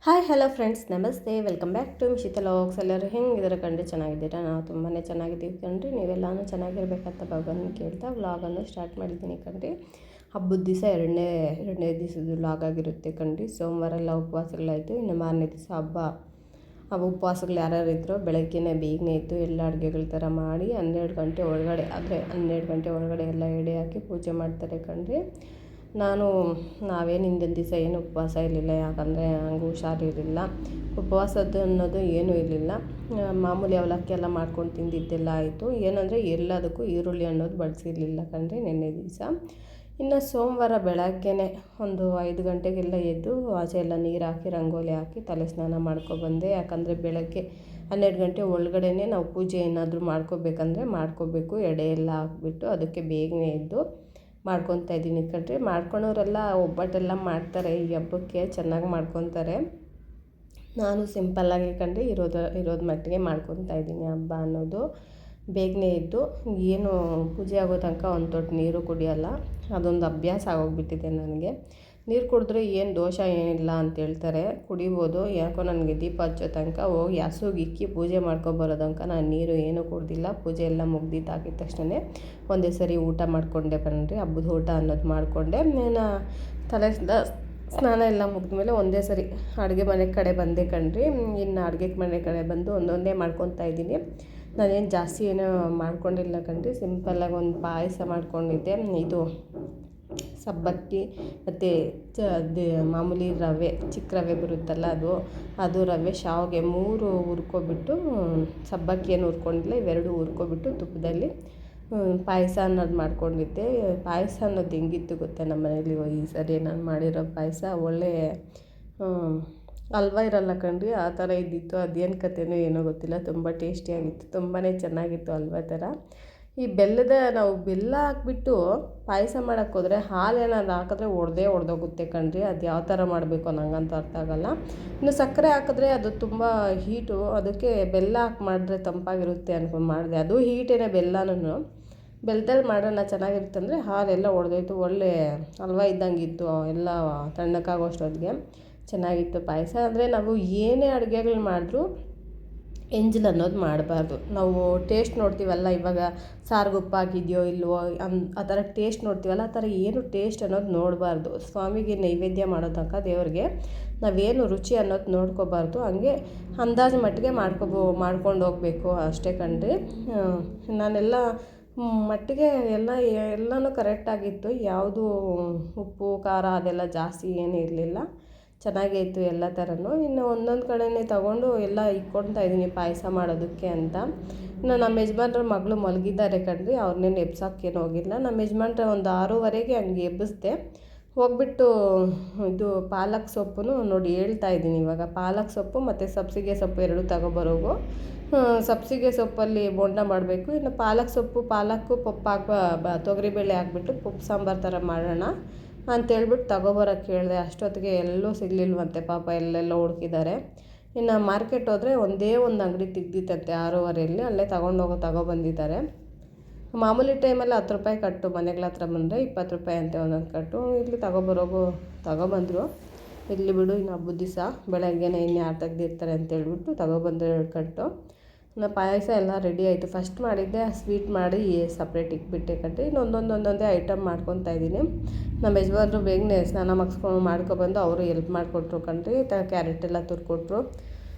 Hi hello friends, ನಮಸ್ತೆ. Welcome back to Mishita vlogs. ಎಲ್ಲರೂ ಹೆಂಗಿದ್ದಾರೆ ಕಂಡ್ರಿ? ಚೆನ್ನಾಗಿದ್ದೀರಾ? ನಾವು ತುಂಬಾ ಚೆನ್ನಾಗಿದ್ದೀವಿ ಕಣ್ರಿ. ನೀವೆಲ್ಲನೂ ಚೆನ್ನಾಗಿರ್ಬೇಕಂತ ಭಗವಂತನ ಕೇಳ್ತಾ ವ್ಲಾಗನ್ನು ಸ್ಟಾರ್ಟ್ ಮಾಡಿದ್ದೀನಿ ಕಣ್ರಿ. ಹಬ್ಬದ ದಿವಸ ಎರಡನೇ ದಿವಸದ ವ್ಲಾಗ್ ಆಗಿರುತ್ತೆ ಕಣ್ರಿ. ಸೋಮವಾರ ಎಲ್ಲ ಉಪವಾಸಗಳಾಯಿತು. ಇನ್ನು ಮಾರನೇ ದಿವಸ ಹಬ್ಬ. ಉಪವಾಸಗಳು ಯಾರ್ಯಾರು ಇದ್ರೋ ಬೆಳಗ್ಗೆನೇ ಬೇಗನೆ ಇದ್ದು ಎಲ್ಲ ಅಡುಗೆಗಳ ಥರ ಮಾಡಿ 12 ಗಂಟೆ ಒಳಗಡೆ ಎಲ್ಲ ಎಡೆ ಹಾಕಿ ಪೂಜೆ ಮಾಡ್ತಾರೆ ಕಣ್ರಿ. ನಾವೇನು ಹಿಂದಿನ ದಿವಸ ಏನು ಉಪವಾಸ ಇರಲಿಲ್ಲ, ಯಾಕಂದರೆ ಹಂಗೆ ಹುಷಾರಿರಲಿಲ್ಲ. ಉಪವಾಸದ್ದು ಅನ್ನೋದು ಏನೂ ಇರಲಿಲ್ಲ. ಮಾಮೂಲಿ ಅವಲಕ್ಕಿ ಎಲ್ಲ ಮಾಡ್ಕೊಂಡು ತಿಂದಿದ್ದೆಲ್ಲ ಆಯಿತು. ಏನಂದರೆ ಎಲ್ಲದಕ್ಕೂ ಈರುಳ್ಳಿ ಅನ್ನೋದು ಬಳಸಿರಲಿಲ್ಲ ಕಣ್ರಿ ನಿನ್ನೆ ದಿವಸ. ಇನ್ನು ಸೋಮವಾರ ಬೆಳಗ್ಗೆನೇ ಒಂದು 5 ಗಂಟೆಗೆಲ್ಲ ಎದ್ದು ಆಚೆ ಎಲ್ಲ ನೀರು ಹಾಕಿ ರಂಗೋಲಿ ಹಾಕಿ ತಲೆ ಸ್ನಾನ ಮಾಡ್ಕೊಬಂದೆ. ಯಾಕಂದರೆ ಬೆಳಗ್ಗೆ 12 ಗಂಟೆ ಒಳಗಡೆನೇ ನಾವು ಪೂಜೆ ಏನಾದರೂ ಮಾಡ್ಕೋಬೇಕು. ಎಡೆ ಎಲ್ಲ ಹಾಕ್ಬಿಟ್ಟು ಅದಕ್ಕೆ ಬೇಗನೆ ಎದ್ದು ಮಾಡ್ಕೊತಾ ಇದ್ದೀನಿ ಕಣ್ರಿ. ಮಾಡ್ಕೊಳೋರೆಲ್ಲ ಒಬ್ಬಟ್ಟೆಲ್ಲ ಮಾಡ್ತಾರೆ, ಈ ಹಬ್ಬಕ್ಕೆ ಚೆನ್ನಾಗಿ ಮಾಡ್ಕೊತಾರೆ. ನಾನು ಸಿಂಪಲ್ಲಾಗಿ ಕಣ್ರಿ ಇರೋದು ಮಟ್ಟಿಗೆ ಮಾಡ್ಕೊತಾ ಇದ್ದೀನಿ. ಹಬ್ಬ ಅನ್ನೋದು ಬೇಗನೆ ಇದ್ದು ಏನು ಪೂಜೆ ಆಗೋ ತನಕ ಒಂದು ತೊಟ್ಟು ನೀರು ಕುಡಿಯೋಲ್ಲ. ಅದೊಂದು ಅಭ್ಯಾಸ ಆಗೋಗ್ಬಿಟ್ಟಿದೆ ನನಗೆ. ನೀರು ಕುಡಿದ್ರೆ ಏನು ದೋಷ ಏನಿಲ್ಲ ಅಂತ ಹೇಳ್ತಾರೆ, ಕುಡಿಬೋದು. ಯಾಕೋ ನನಗೆ ದೀಪ ಹಚ್ಚೋ ತನಕ ಹೋಗಿ ಹಸುಗೆ ಇಕ್ಕಿ ಪೂಜೆ ಮಾಡ್ಕೊಬರೋ ತನಕ ನಾನು ನೀರು ಏನೂ ಕುಡ್ದಿಲ್ಲ. ಪೂಜೆ ಎಲ್ಲ ಮುಗ್ದಿದ್ದಾಗಿದ ತಕ್ಷಣ ಒಂದೇ ಸರಿ ಊಟ ಮಾಡಿಕೊಂಡೆ ಬನ್ನಿರಿ. ಹಬ್ಬದ ಊಟ ಅನ್ನೋದು ಮಾಡಿಕೊಂಡೆ. ನಾನು ತಲೆ ಸ್ನಾನ ಎಲ್ಲ ಮುಗಿದ್ಮೇಲೆ ಒಂದೇ ಸರಿ ಅಡುಗೆ ಮನೆ ಕಡೆ ಬಂದೆ ಕಣ್ರಿ. ಇನ್ನು ಅಡುಗೆ ಮನೆ ಕಡೆ ಬಂದು ಒಂದೊಂದೇ ಮಾಡ್ಕೊತಾ ಇದ್ದೀನಿ. ನಾನೇನು ಜಾಸ್ತಿ ಏನೋ ಮಾಡ್ಕೊಂಡಿಲ್ಲ ಕಣ್ರಿ. ಸಿಂಪಲ್ಲಾಗಿ ಒಂದು ಪಾಯಸ ಮಾಡ್ಕೊಂಡಿದ್ದೆ. ಇದು ಸಬ್ಬಕ್ಕಿ ಮತ್ತು ಮಾಮೂಲಿ ರವೆ, ಚಿಕ್ಕ ರವೆ ಬರುತ್ತಲ್ಲ ಅದು ರವೆ, ಶಾವಿಗೆ 3 ಹುರ್ಕೊಬಿಟ್ಟು, ಸಬ್ಬಕ್ಕಿಯನ್ನು ಹುರ್ಕೊಂಡಿಲ್ಲ, ಇವೆರಡು ಹುರ್ಕೊಬಿಟ್ಟು ತುಪ್ಪದಲ್ಲಿ ಪಾಯಸ ಅನ್ನೋದು ಮಾಡ್ಕೊಂಡಿದ್ದೆ. ಪಾಯಸ ಅನ್ನೋದು ಹೆಂಗಿತ್ತು ಗೊತ್ತಾ ನಮ್ಮ ಮನೇಲಿ ಈ ಸರಿ ನಾನು ಮಾಡಿರೋ ಪಾಯಸ? ಒಳ್ಳೆ ಹಲ್ವಾ ಇರಲ್ಲ ಕಣ್ರಿ, ಆ ಥರ ಇದ್ದಿತ್ತು. ಅದೇನು ಕಥೆನೋ ಏನೋ ಗೊತ್ತಿಲ್ಲ, ತುಂಬ ಟೇಸ್ಟಿಯಾಗಿತ್ತು, ತುಂಬಾ ಚೆನ್ನಾಗಿತ್ತು ಹಲ್ವಾ ಥರ. ನಾವು ಬೆಲ್ಲ ಹಾಕ್ಬಿಟ್ಟು ಪಾಯಸ ಮಾಡೋಕ್ಕೋದ್ರೆ ಹಾಲು ಏನಾದ್ರು ಹಾಕಿದ್ರೆ ಒಡೆದೋಗುತ್ತೆ ಕಣ್ರಿ. ಅದು ಯಾವ ಥರ ಮಾಡಬೇಕು ನನಗಂತೂ ಅರ್ಥ ಆಗೋಲ್ಲ. ಇನ್ನು ಸಕ್ಕರೆ ಹಾಕಿದ್ರೆ ಅದು ತುಂಬ ಹೀಟು, ಅದಕ್ಕೆ ಬೆಲ್ಲ ಹಾಕಿ ಮಾಡಿದ್ರೆ ತಂಪಾಗಿರುತ್ತೆ ಅಂದ್ಕೊಂಡು ಮಾಡಿದೆ. ಅದು ಹೀಟೇನೆ ಬೆಲ್ಲನೂ. ಬೆಲ್ಲದಲ್ಲಿ ಮಾಡೋಣ ಚೆನ್ನಾಗಿರುತ್ತೆ ಅಂದರೆ ಹಾಲೆಲ್ಲ ಒಡೆದೋಯ್ತು. ಒಳ್ಳೆ ಹಲ್ವಾ ಇದ್ದಂಗಿತ್ತು, ಎಲ್ಲ ತಣ್ಣಕ್ಕಾಗೋಷ್ಟೊತ್ತಿಗೆ ಚೆನ್ನಾಗಿತ್ತು ಪಾಯಸ. ಅಂದರೆ ನಾವು ಏನೇ ಅಡುಗೆಗಳು ಮಾಡಿದ್ರೂ ಎಂಜಲು ಅನ್ನೋದು ಮಾಡಬಾರ್ದು. ನಾವು ಟೇಸ್ಟ್ ನೋಡ್ತೀವಲ್ಲ, ಇವಾಗ ಸಾರಿಗೆ ಉಪ್ಪು ಹಾಕಿದೆಯೋ ಇಲ್ವೋ ಆ ಥರ ಟೇಸ್ಟ್ ನೋಡ್ತೀವಲ್ಲ, ಆ ಥರ ಏನು ಟೇಸ್ಟ್ ಅನ್ನೋದು ನೋಡಬಾರ್ದು. ಸ್ವಾಮಿಗೆ ನೈವೇದ್ಯ ಮಾಡೋ ತನಕ ದೇವ್ರಿಗೆ ನಾವೇನು ರುಚಿ ಅನ್ನೋದು ನೋಡ್ಕೋಬಾರ್ದು. ಹಂಗೆ ಅಂದಾಜು ಮಟ್ಟಿಗೆ ಮಾಡ್ಕೊಂಡು ಹೋಗಬೇಕು ಅಷ್ಟೇ ಕಣ್ರಿ. ನಾನೆಲ್ಲ ಮಟ್ಟಿಗೆ ಎಲ್ಲನೂ ಕರೆಕ್ಟಾಗಿತ್ತು. ಯಾವುದು ಉಪ್ಪು ಖಾರ ಅದೆಲ್ಲ ಜಾಸ್ತಿ ಏನೂ ಇರಲಿಲ್ಲ. ಚೆನ್ನಾಗೇ ಇತ್ತು ಎಲ್ಲ ಥರನೂ. ಇನ್ನು ಒಂದೊಂದು ಕಡೆಯೇ ತೊಗೊಂಡು ಎಲ್ಲ ಇಕ್ಕೊಳ್ತಾ ಇದ್ದೀನಿ ಪಾಯಸ ಮಾಡೋದಕ್ಕೆ ಅಂತ. ಇನ್ನು ನಮ್ಮ ಯಜಮಾನ್ರ ಮಗಳು ಮಲಗಿದ್ದಾರೆ ಕಣ್ರಿ, ಅವ್ರನ್ನೇನು ಎಬ್ಸೋಕ್ಕೇನು ಹೋಗಿಲ್ಲ. ನಮ್ಮ ಯಜಮಾನ್ರ ಒಂದು 6:30ಗೆ ಹಂಗೆ ಎಬ್ಬಿಸ್ದೆ. ಹೋಗ್ಬಿಟ್ಟು ಇದು ಪಾಲಕ್ ಸೊಪ್ಪು ನೋಡಿ ಹೇಳ್ತಾ ಇದ್ದೀನಿ ಇವಾಗ. ಪಾಲಕ್ ಸೊಪ್ಪು ಮತ್ತು ಸಬ್ಸಿಗೆ ಸೊಪ್ಪು 2 ತಗೊಬರೋಗು. ಸಬ್ಸಿಗೆ ಸೊಪ್ಪಲ್ಲಿ ಬೋಂಡ ಮಾಡಬೇಕು. ಇನ್ನು ಪಾಲಕ್ಕು ಪಪ್ಪು ತೊಗರಿಬೇಳೆ ಹಾಕ್ಬಿಟ್ಟು ಪಪ್ಪು ಸಾಂಬಾರು ಥರ ಮಾಡೋಣ ಅಂತೇಳ್ಬಿಟ್ಟು ತಗೊಬರೋಕ್ಕೆ ಹೇಳಿದೆ. ಅಷ್ಟೊತ್ತಿಗೆ ಎಲ್ಲೂ ಸಿಗಲಿಲ್ವಂತೆ, ಪಾಪ ಎಲ್ಲೆಲ್ಲೋ ಹುಡುಕಿದ್ದಾರೆ. ಇನ್ನು ಮಾರ್ಕೆಟ್ ಹೋದರೆ ಒಂದೇ ಒಂದು ಅಂಗಡಿ ತೆಗ್ದಿತ್ತಂತೆ 6:30ಯಲ್ಲಿ, ಅಲ್ಲೇ ತಗೊಬಂದಿದ್ದಾರೆ. ಮಾಮೂಲಿ ಟೈಮಲ್ಲಿ 10 ರೂಪಾಯಿ ಕಟ್ಟು, ಮನೆಗಳ ಹತ್ರ ಬಂದರೆ 20 ರೂಪಾಯಿ ಅಂತೆ ಒಂದೊಂದು ಕಟ್ಟು. ಇಲ್ಲಿ ತಗೊಬಂದರು. ಇಲ್ಲಿ ಬಿಡು, ಇನ್ನು ಹಬ್ಬದ ದಿವಸ ಬೆಳಗ್ಗೆನೇ ಇನ್ನು ಯಾರು ತೆಗ್ದಿರ್ತಾರೆ ಅಂತೇಳ್ಬಿಟ್ಟು ತಗೊಬಂದರು 2 ಕಟ್ಟು. ಇನ್ನು ಪಾಯಸ ಎಲ್ಲ ರೆಡಿ ಆಯಿತು. ಫಸ್ಟ್ ಮಾಡಿದ್ದೆ, ಸ್ವೀಟ್ ಮಾಡಿ ಸಪ್ರೇಟ್ ಇಟ್ಬಿಟ್ಟೆ ಕಟ್ಟಿ. ಇನ್ನು ಒಂದೊಂದೇ ಐಟಮ್ ಮಾಡ್ಕೊತಾ ಇದ್ದೀನಿ. ನಮ್ಮ ಯಜಮಾನ್ರು ಬೇಗನೆ ಸ್ನಾನ ಮಾಡ್ಕೊಬಂದು ಅವರು ಹೆಲ್ಪ್ ಮಾಡಿಕೊಟ್ರು ಕಣ್ರಿ. ಕ್ಯಾರೆಟ್ ಎಲ್ಲ ತುರ್ಕೊಟ್ರು.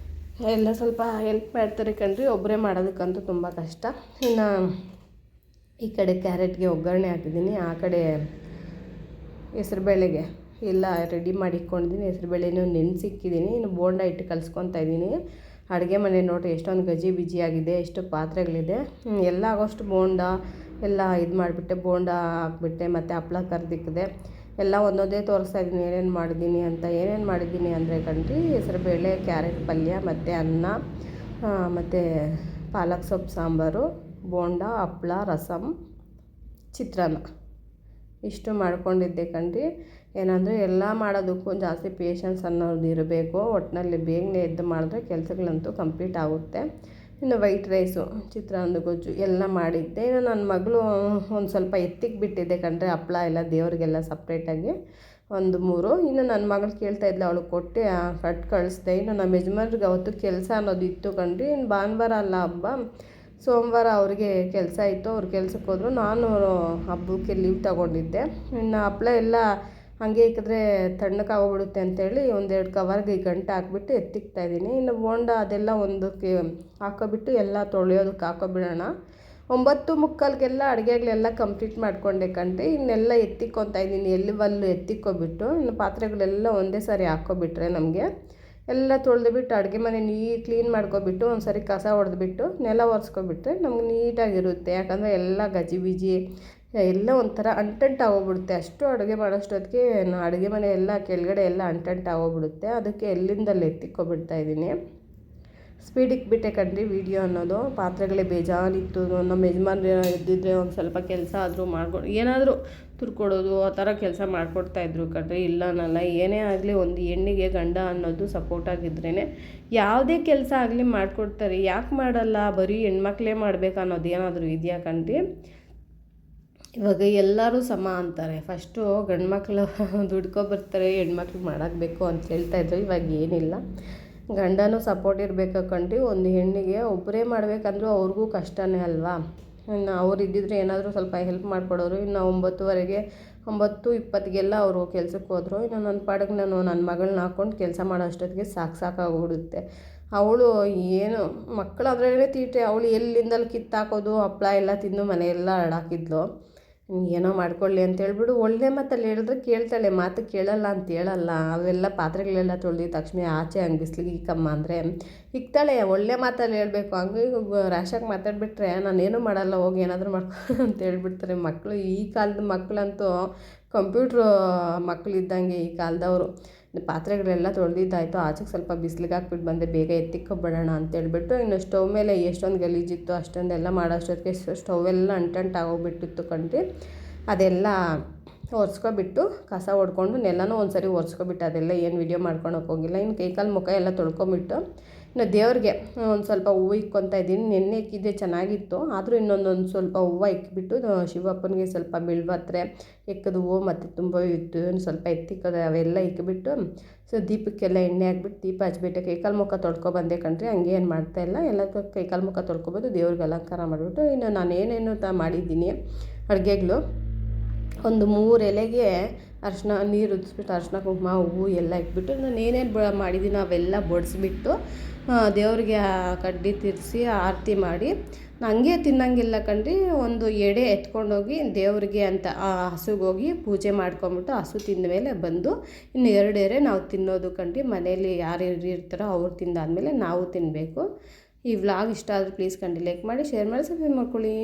ಎಲ್ಲ ಸ್ವಲ್ಪ ಹೆಲ್ಪ್ ಮಾಡ್ತಾರೆ ಕಣ್ರಿ. ಒಬ್ಬರೇ ಮಾಡೋದಕ್ಕಂತೂ ತುಂಬ ಕಷ್ಟ. ಇನ್ನು ಈ ಕಡೆ ಕ್ಯಾರೆಟ್ಗೆ ಒಗ್ಗರಣೆ ಹಾಕಿದ್ದೀನಿ, ಆ ಕಡೆ ಹೆಸ್ರುಬೇಳೆಗೆ ಎಲ್ಲ ರೆಡಿ ಮಾಡಿ ಇಟ್ಕೊಂಡಿದ್ದೀನಿ. ಹೆಸ್ರುಬೇಳೆನೂ ನೆನೆಸಿಕ್ಕಿದ್ದೀನಿ. ಇನ್ನು ಬೋಂಡ ಇಟ್ಟು ಕಲಿಸ್ಕೊತಾ ಇದ್ದೀನಿ. ಅಡುಗೆ ಮನೆ ನೋಡಿರಿ ಎಷ್ಟೊಂದು ಗಜಿ ಬಿಜಿ ಆಗಿದೆ, ಎಷ್ಟು ಪಾತ್ರೆಗಳಿದೆ. ಎಲ್ಲ ಆಗೋಷ್ಟು ಬೋಂಡ ಎಲ್ಲ ಇದು ಮಾಡಿಬಿಟ್ಟೆ, ಬೋಂಡ ಹಾಕ್ಬಿಟ್ಟೆ, ಮತ್ತು ಹಪ್ಳ ಕರ್ದಿಕ್ಕಿದೆ. ಎಲ್ಲ ಒಂದೊಂದೇ ತೋರಿಸ್ತಾ ಇದ್ದೀನಿ ಏನೇನು ಮಾಡಿದ್ದೀನಿ ಅಂದರೆ ಕಣ್ರಿ, ಹೆಸರುಬೇಳೆ, ಕ್ಯಾರೆಟ್ ಪಲ್ಯ, ಮತ್ತು ಅನ್ನ, ಮತ್ತು ಪಾಲಕ್ ಸೊಪ್ಪು ಸಾಂಬಾರು, ಬೋಂಡ, ಹಪ್ಳ, ರಸಮ್, ಚಿತ್ರಾನ್ನ ಇಷ್ಟು ಮಾಡ್ಕೊಂಡಿದ್ದೆ ಕಣ್ರಿ. ಏನಂದರೆ ಎಲ್ಲ ಮಾಡೋದಕ್ಕೂ ಜಾಸ್ತಿ ಪೇಷನ್ಸ್ ಅನ್ನೋದು ಇರಬೇಕು. ಒಟ್ಟಿನಲ್ಲಿ ಬೇಗನೆ ಎದ್ದು ಮಾಡಿದ್ರೆ ಕೆಲಸಗಳಂತೂ ಕಂಪ್ಲೀಟ್ ಆಗುತ್ತೆ. ಇನ್ನು ವೈಟ್ ರೈಸು, ಚಿತ್ರಾನ್ನದ ಗೊಜ್ಜು ಎಲ್ಲ ಮಾಡಿದ್ದೆ. ಇನ್ನು ನನ್ನ ಮಗಳು ಒಂದು ಸ್ವಲ್ಪ ಎತ್ತಿಗೆ ಬಿಟ್ಟಿದ್ದೆ ಕಣ್ರಿ, ಹಪ್ಳ ಎಲ್ಲ ದೇವರಿಗೆಲ್ಲ ಸಪ್ರೇಟಾಗಿ ಒಂದು 3. ಇನ್ನು ನನ್ನ ಮಗಳು ಕೇಳ್ತಾ ಇದ್ಲು, ಅವಳು ಕೊಟ್ಟೆ ಕಟ್ಟು ಕಳಿಸ್ದೆ. ಇನ್ನು ನಮ್ಮ ಯಜಮಾನ್ರಿಗೆ ಅವತ್ತು ಕೆಲಸ ಅನ್ನೋದು ಇತ್ತು ಕಣ್ರಿ. ಇನ್ನು ಭಾನುವಾರ ಅಲ್ಲ ಹಬ್ಬ, ಸೋಮವಾರ ಅವ್ರಿಗೆ ಕೆಲಸ ಇತ್ತು, ಅವ್ರು ಕೆಲ್ಸಕ್ಕೆ ಹೋದರು. ನಾನು ಹಬ್ಬಕ್ಕೆ ಲೀವ್ ತಗೊಂಡಿದ್ದೆ. ಇನ್ನು ಹಪ್ಪಳ ಎಲ್ಲ ಹಾಗೆ ಇಕ್ಕಿದ್ರೆ ತಣ್ಣಕ್ಕಾಗೋಗ್ಬಿಡುತ್ತೆ ಅಂತೇಳಿ 1-2 ಕವರ್ಗೆ ಗಂಟು ಹಾಕ್ಬಿಟ್ಟು ಎತ್ತಿಕ್ತಾಯಿದ್ದೀನಿ. ಇನ್ನು ಬೋಂಡ ಅದೆಲ್ಲ ಒಂದಕ್ಕೆ ಹಾಕೋಬಿಟ್ಟು ಎಲ್ಲ ತೊಳೆಯೋದಕ್ಕೆ ಹಾಕೋಬಿಡೋಣ. 9:45ಗೆಲ್ಲ ಅಡುಗೆಗಳೆಲ್ಲ ಕಂಪ್ಲೀಟ್ ಮಾಡಿಕೊಂಡೆ ಕಣ್ರಿ. ಇನ್ನೆಲ್ಲ ಎತ್ತಿಕ್ಕೊತಾ ಇದ್ದೀನಿ, ಎಲ್ಲಿ ಎತ್ತಿಕ್ಕೊಬಿಟ್ಟು ಇನ್ನು ಪಾತ್ರೆಗಳೆಲ್ಲ ಒಂದೇ ಸಾರಿ ಹಾಕ್ಕೊಬಿಟ್ರೆ ನಮಗೆ ಎಲ್ಲ ತೊಳೆದ್ಬಿಟ್ಟು ಅಡುಗೆ ಮನೆ ಕ್ಲೀನ್ ಮಾಡ್ಕೊಬಿಟ್ಟು ಒಂದು ಸರಿ ಕಸ ಹೊಡೆದ್ಬಿಟ್ಟು ನೆಲ ಒರೆಸ್ಕೊಬಿಟ್ರೆ ನಮ್ಗೆ ನೀಟಾಗಿರುತ್ತೆ. ಯಾಕಂದರೆ ಎಲ್ಲ ಗಜಿಬಿಜಿ ಎಲ್ಲ ಒಂಥರ ಅಂಟಂಟಾಗೋಗ್ಬಿಡುತ್ತೆ. ಅಷ್ಟು ಅಡುಗೆ ಮಾಡೋಷ್ಟೊತ್ತಿಗೆ ಅಡುಗೆ ಮನೆ ಎಲ್ಲ ಕೆಳಗಡೆ ಎಲ್ಲ ಅಂಟಂಟಾಗೋಗ್ಬಿಡುತ್ತೆ. ಅದಕ್ಕೆ ಎಲ್ಲಿಂದಲ್ಲಿ ಎತ್ತಿಕ್ಕೊಬಿಡ್ತಾಯಿದ್ದೀನಿ. ಸ್ಪೀಡ್ ಇಕ್ಬಿಟ್ಟೆ ಕಣ್ರಿ ವಿಡಿಯೋ ಅನ್ನೋದು. ಪಾತ್ರೆಗಳೇ ಬೇಜಾನಿತ್ತು. ನಮ್ಮ ಯಜಮಾನ್ರು ಇದ್ದಿದ್ರೆ ಒಂದು ಸ್ವಲ್ಪ ಕೆಲಸ ಆದರೂ ಏನಾದರೂ ತುರ್ಕೊಡೋದು ಆ ಥರ ಕೆಲಸ ಮಾಡಿಕೊಡ್ತಾಯಿದ್ರು ಕಣ್ರಿ. ಇಲ್ಲ ಅನ್ನಲ್ಲ, ಏನೇ ಆಗಲಿ ಒಂದು ಹೆಣ್ಣಿಗೆ ಗಂಡ ಅನ್ನೋದು ಸಪೋರ್ಟಾಗಿದ್ರೇ ಯಾವುದೇ ಕೆಲಸ ಆಗಲಿ ಮಾಡಿಕೊಡ್ತಾರೆ. ಯಾಕೆ ಮಾಡಲ್ಲ, ಬರೀ ಹೆಣ್ಮಕ್ಳೇ ಮಾಡಬೇಕು ಅನ್ನೋದು ಏನಾದರೂ ಇದೆಯಾ ಕಣ್ರಿ? ಇವಾಗ ಎಲ್ಲರೂ ಸಮ ಅಂತಾರೆ. ಫಸ್ಟು ಗಂಡು ಮಕ್ಕಳು ದುಡ್ಕೊಬರ್ತಾರೆ, ಹೆಣ್ಮಕ್ಳು ಮಾಡೋಕ್ಬೇಕು ಅಂತ ಹೇಳ್ತಾಯಿದ್ರು. ಇವಾಗ ಏನಿಲ್ಲ, ಗಂಡನೂ ಸಪೋರ್ಟ್ ಇರಬೇಕು ಕಣ್ರಿ. ಒಂದು ಹೆಣ್ಣಿಗೆ ಒಬ್ಬರೇ ಮಾಡಬೇಕಂದ್ರೂ ಅವ್ರಿಗೂ ಕಷ್ಟನೇ ಅಲ್ವಾ. ಇನ್ನು ಅವ್ರು ಇದ್ದಿದ್ರೆ ಏನಾದರೂ ಸ್ವಲ್ಪ ಹೆಲ್ಪ್ ಮಾಡಿಕೊಡೋರು. ಇನ್ನು 9:20ಗೆ 9:20ಗೆಲ್ಲ ಅವರು ಕೆಲ್ಸಕ್ಕೆ ಹೋದರು. ಇನ್ನು ನನ್ನ ಪಾಡಿಗೆ ನಾನು ನನ್ನ ಮಗಳನ್ನ ಹಾಕ್ಕೊಂಡು ಕೆಲಸ ಮಾಡೋ ಅಷ್ಟೊತ್ತಿಗೆ ಸಾಕಾಗೋಗ್ಬಿಡುತ್ತೆ. ಅವಳು ಏನು ಮಕ್ಕಳಾದ್ರೇ ತೀಟೆ. ಅವಳು ಎಲ್ಲಿಂದಲ್ಲಿ ಕಿತ್ತಾಕೋದು, ಹಪ್ಪಳ ಎಲ್ಲ ತಿಂದು ಮನೆಯೆಲ್ಲ ಹರಡಾಕಿದ್ಲು. ಏನೋ ಮಾಡ್ಕೊಳ್ಳಿ ಅಂತ ಹೇಳ್ಬಿಟ್ಟು ಒಳ್ಳೆ ಮಾತಲ್ಲಿ ಹೇಳಿದ್ರೆ ಕೇಳ್ತಾಳೆ, ಮಾತು ಕೇಳಲ್ಲ ಅಂತ ಹೇಳಲ್ಲ. ಅವೆಲ್ಲ ಪಾತ್ರೆಗಳೆಲ್ಲ ತೊಳೆದಿದ ತಕ್ಷಣ ಆಚೆ ಹಂಗೆ ಬಿಸಿಲಿಗೆ ಇಕ್ಕಮ್ಮ ಅಂದರೆ ಇಕ್ತಾಳೆ. ಒಳ್ಳೆ ಮಾತಲ್ಲಿ ಹೇಳಬೇಕು. ಹಂಗೆ ರ್ಯಾಶಾಗಿ ಮಾತಾಡಿಬಿಟ್ರೆ ನಾನೇನು ಮಾಡಲ್ಲ, ಹೋಗಿ ಏನಾದರೂ ಮಾಡ್ಕೊ ಅಂತ ಹೇಳ್ಬಿಡ್ತಾರೆ ಮಕ್ಕಳು. ಈ ಕಾಲದ ಮಕ್ಕಳಂತೂ ಕಂಪ್ಯೂಟ್ರು ಮಕ್ಕಳಿದ್ದಂಗೆ ಈ ಕಾಲದವರು. ಪಾತ್ರೆಗಳೆಲ್ಲ ತೊಳೆದಿದ್ದಾಯಿತು, ಆಚೆಗೆ ಸ್ವಲ್ಪ ಬಿಸಿಲಿಗೆ ಹಾಕ್ಬಿಟ್ಟು ಬಂದೆ, ಬೇಗ ಎತ್ತಿಕ್ಕೊಬಿಡೋಣ ಅಂತೇಳ್ಬಿಟ್ಟು. ಇನ್ನು ಸ್ಟವ್ ಮೇಲೆ ಎಷ್ಟೊಂದು ಗಲೀಜಿತ್ತು ಅಷ್ಟೊಂದೆಲ್ಲ ಮಾಡೋಷ್ಟೊತ್ತಿಗೆ ಸ್ಟವೆಲ್ಲ ಅಂಟಂಟಾಗೋಗ್ಬಿಟ್ಟಿತ್ತು ಕಣ್ರಿ. ಅದೆಲ್ಲ ಒರೆಸ್ಕೊಬಿಟ್ಟು ಕಸ ಹೊಡ್ಕೊಂಡು ನೆಲನೂ ಒಂದು ಸರಿ ಒರೆಸ್ಕೊಬಿಟ್ಟು ಅದೆಲ್ಲ ಏನು ವೀಡಿಯೋ ಮಾಡ್ಕೊಳಕ್ಕೆ ಹೋಗಿಲ್ಲ. ಇನ್ನು ಕೈಕಾಲು ಮುಖ ಎಲ್ಲ ತೊಳ್ಕೊಂಬಿಟ್ಟು ಇನ್ನು ದೇವ್ರಿಗೆ ಒಂದು ಸ್ವಲ್ಪ ಹೂವು ಇಕ್ಕೊತಾ ಇದ್ದೀನಿ. ನೆನ್ನೆ ಇಕ್ಕಿದ್ದೆ ಚೆನ್ನಾಗಿತ್ತು, ಆದರೂ ಇನ್ನೊಂದು ಸ್ವಲ್ಪ ಹೂವು ಇಕ್ಕಿಬಿಟ್ಟು ಶಿವಪ್ಪನಿಗೆ ಸ್ವಲ್ಪ ಬಿಲ್ವತ್ರೆ ಇಕ್ಕದ ಹೂವು ಮತ್ತು ತುಂಬ ಇತ್ತು, ಸ್ವಲ್ಪ ಎತ್ತಿಕ್ಕದು ಅವೆಲ್ಲ ಇಕ್ಕಿಬಿಟ್ಟು ದೀಪಕ್ಕೆಲ್ಲ ಎಣ್ಣೆ ಹಾಕ್ಬಿಟ್ಟು ದೀಪ ಹಚ್ಬಿಟ್ಟೆ. ಕೈಕಾಲು ಮುಖ ತೊಳ್ಕೊಬಂದೆ ಕಣ್ರಿ. ಹಂಗೆ ಏನು ಮಾಡ್ತಾಯಿಲ್ಲ, ಎಲ್ಲ ಕೈಕಾಲು ಮುಖ ತೊಳ್ಕೊಬೋದು, ದೇವ್ರಿಗೆ ಅಲಂಕಾರ ಮಾಡಿಬಿಟ್ಟು. ಇನ್ನು ನಾನು ಏನೇನು ಮಾಡಿದ್ದೀನಿ ಅಡುಗೆಗಳು, ಒಂದು 3 ಎಲೆಗೆ ಅರಿಶಿನ ನೀರು ಉದಿಸ್ಬಿಟ್ಟು ಅರಿಶಿನ ಕುಂಕುಮ ಹೂವು ಎಲ್ಲ ಇಕ್ಬಿಟ್ಟು ನಾನು ಏನೇನು ಮಾಡಿದ್ದೀನಿ ಅವೆಲ್ಲ ಬಡಿಸ್ಬಿಟ್ಟು ದೇವ್ರಿಗೆ ಕಡ್ಡಿ ತಿರ್ಸಿ ಆರತಿ ಮಾಡಿ ಹಂಗೆ ತಿನ್ನಂಗಿಲ್ಲ ಕಣ್ರಿ. ಒಂದು ಎಡೆ ಎತ್ಕೊಂಡೋಗಿ ದೇವ್ರಿಗೆ ಅಂತ ಹಸುಗೋಗಿ ಪೂಜೆ ಮಾಡ್ಕೊಂಬಿಟ್ಟು ಹಸು ತಿಂದ ಮೇಲೆ ಬಂದು ಇನ್ನು 2 ಎರೆ ನಾವು ತಿನ್ನೋದು ಕಣ್ರಿ. ಮನೇಲಿ ಯಾರು ಇರ್ತಾರೋ ಅವ್ರು ತಿಂದಾದಮೇಲೆ ನಾವು ತಿನ್ನಬೇಕು. ಈ ವ್ಲಾಗ್ ಇಷ್ಟ ಆದರೆ ಪ್ಲೀಸ್ ಲೈಕ್ ಮಾಡಿ, ಶೇರ್ ಮಾಡಿ, ಸಬ್ಸ್ಕ್ರೈಬ್ ಮಾಡ್ಕೊಳ್ಳಿ.